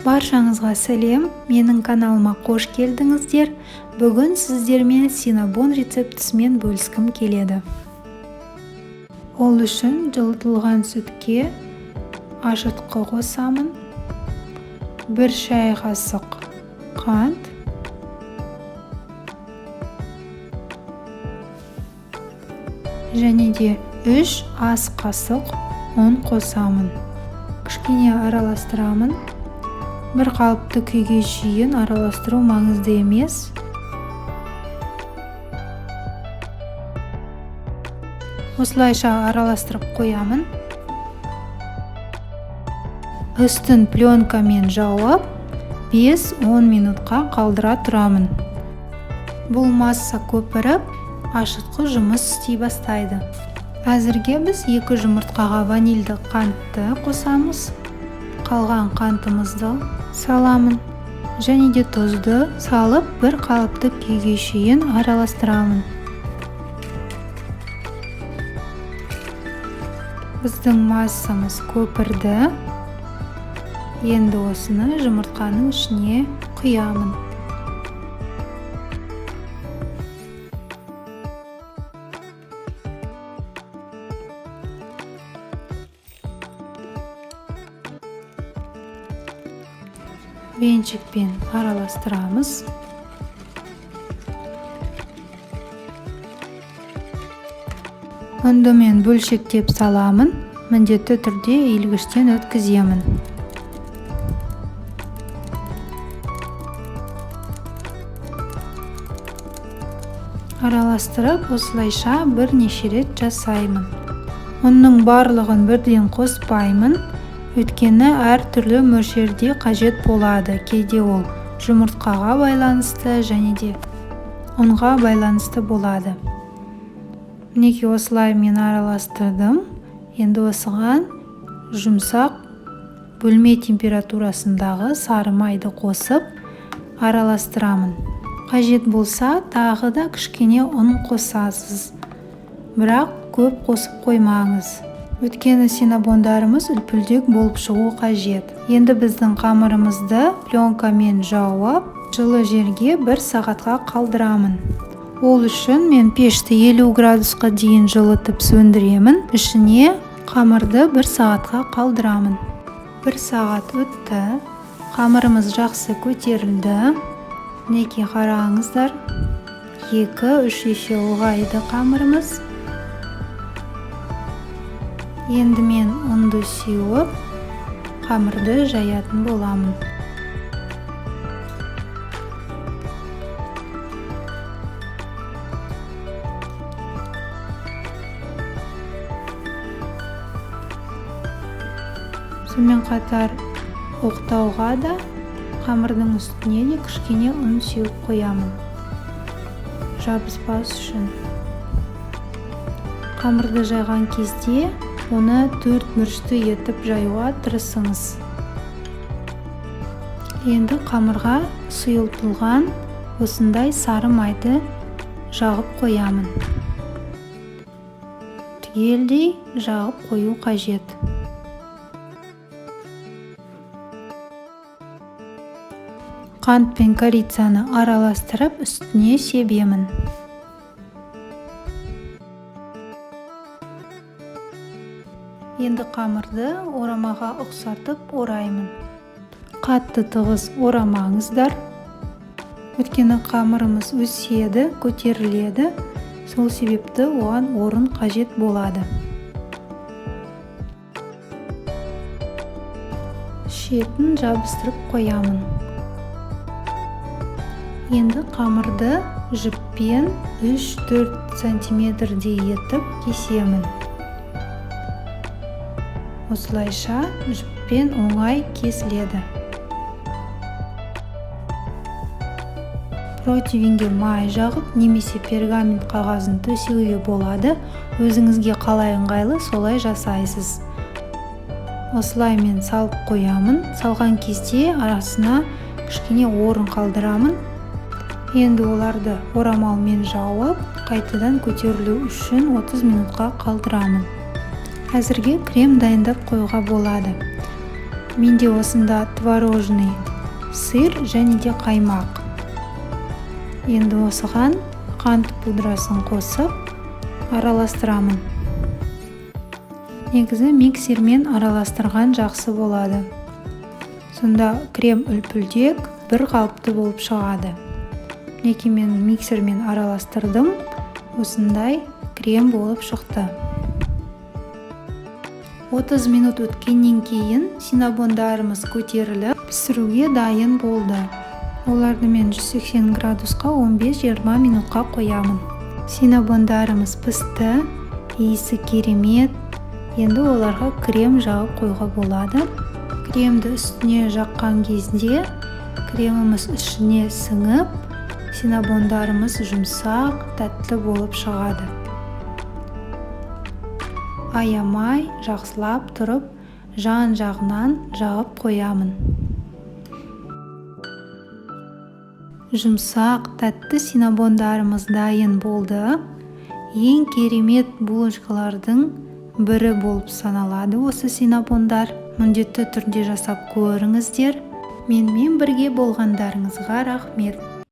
Баршаңызға сәлем, менің каналыма қош келдіңіздер. Бүгін сіздермен синнабон рецептісімен бөліскім келеді. Ол үшін жылытылған сүтке ашытқы қосамын, 1 шай қасық қант, және де 3 ас қасық ұн қосамын. Кішкене араластырамын. Bir қалыпты күйге шейін араластыру маңызды емес. Осылайша араластырып қоямын. Үстін пленкамен жауып, 5-10 минутқа қалдыра тұрамын. Бұл масса көпіріп, ашытқы жұмыс істей бастайды. Әзірге біз 2 жұмыртқаға ванильді қантты қосамыз. Қалған қантымызды саламын және де тұзды салып, бір қалыпты күйге шейін араластырамын. Біздің массамыз көпірді. Енді осыны жұмыртқаның ішіне құямын. Венчикпен араластырамыз. Үнді мен бөлшектеп саламын. Міндетті түрде иілгіштен өткіземін. Араластырып, осылайша бірнеше рет жасаймын. Оның барлығын бірден қоспаймын. Өйткені әр түрлі мөлшерде қажет болады. Кейде ол жұмыртқаға байланысты және де ұнға байланысты болады. Мінекей осылай мен араластырдым. Енді осыған жұмсақ бөлме температурасындағы сары майды қосып араластырамын. Қажет болса, тағы да кішкене ұн қосасыз. Бірақ көп қосып қоймаңыз. Өйткені синнабондарымыз үлпілдек болып шығу қажет. Енді біздің қамырымызды пленкамен жауып, жылы жерге 1 сағатқа қалдырамын. Ол үшін мен пешті 50 градусқа дейін жылытып сөндіремін. Ішіне қамырды 1 сағатқа қалдырамын. 1 сағат өтті. Қамырымыз жақсы көтерілді. Мінекей қараңыздар. 2-3 есе ұлғайды қамырымыз. Енді мен ұнды сеуіп, қамырды жаятын боламын. Сонымен қатар оқтауға да қамырдың үстіне де кішкене ұн сеуіп қоямын. Жабыспас үшін. Қамырды жайған кезде оны 4 бұрышты етіп жаюға тырысыңыз. Енді қамырға сұйылтылған осындай сары майды жағып қоямын. Түгелдей жағып қою қажет. Қант пен корицаны араластырып, үстіне себемін. Енді қамырды орамаға ұқсатып ораймын. Қатты тығыз орамаңыздар. Өйткені қамырымыз өседі, көтеріледі. Сол себепті оған орын қажет болады. Шетін жабыстырып қоямын. Енді қамырды жіппен 3-4 сантиметрдей етіп кесемін. Осылайша жіппен оңай кесіледі. Противенге май жағып, немесе пергамент қағазын төсеуге болады. Өзіңізге қалай ыңғайлы, солай жасайсыз. Осылай мен салып қоямын. Салған кезде арасына кішкене орын қалдырамын. Енді оларды орамалмен жауып, қайтадан көтерілу үшін 30 минутқа қалдырамын. Әзірге крем дайындап қоюға болады. Менде осында творожный сыр және де қаймақ. Енді осыған қант пудрасын қосып араластырамын. Негізі миксермен араластырған жақсы болады. Сонда крем үлпілдек бір қалыпты болып шығады. Неке мен миксермен араластырдым, осындай крем болып шықты. 30 минут өткеннен кейін синабондарымыз көтеріліп, пісіруге дайын болды. Оларды мен 180 градусқа 15-20 минутқа қоямын. Синабондарымыз пісті, иісі керемет. Енді оларға крем жағып қойға болады. Кремді үстіне жаққан кезде креміміз ішіне сіңіп, синабондарымыз жұмсақ, тәтті болып шығады. Аямай, жақсылап тұрып, жан-жағынан жағып қоямын. Жұмсақ, тәтті синабондарымыз дайын болды. Ең керемет булочкалардың бірі болып саналады осы синабондар. Міндетті түрде жасап көріңіздер. Менімен бірге болғандарыңызға рахмет.